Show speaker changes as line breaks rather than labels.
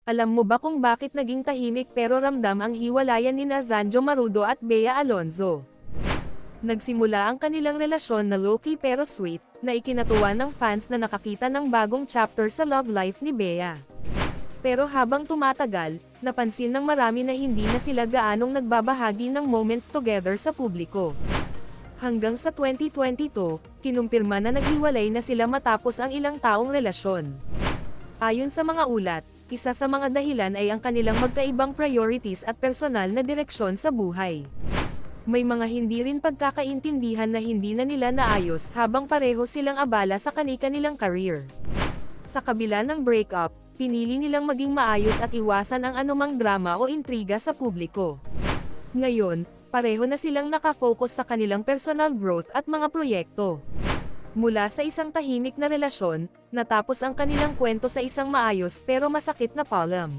Alam mo ba kung bakit naging tahimik pero ramdam ang hiwalayan nina Zanjo Marudo at Bea Alonzo? Nagsimula ang kanilang relasyon na low-key pero sweet, na ikinatuwa ng fans na nakakita ng bagong chapter sa love life ni Bea. Pero habang tumatagal, napansin ng marami na hindi na sila gaanong nagbabahagi ng moments together sa publiko. Hanggang sa 2022, kinumpirma na naghiwalay na sila matapos ang ilang taong relasyon. Ayon sa mga ulat, isa sa mga dahilan ay ang kanilang magkaibang priorities at personal na direksyon sa buhay. May mga hindi rin pagkakaintindihan na hindi na nila naayos habang pareho silang abala sa kani-kanilang career. Sa kabila ng breakup, pinili nilang maging maayos at iwasan ang anumang drama o intriga sa publiko. Ngayon, pareho na silang nakafocus sa kanilang personal growth at mga proyekto. Mula sa isang tahimik na relasyon, natapos ang kanilang kwento sa isang maayos pero masakit na palm.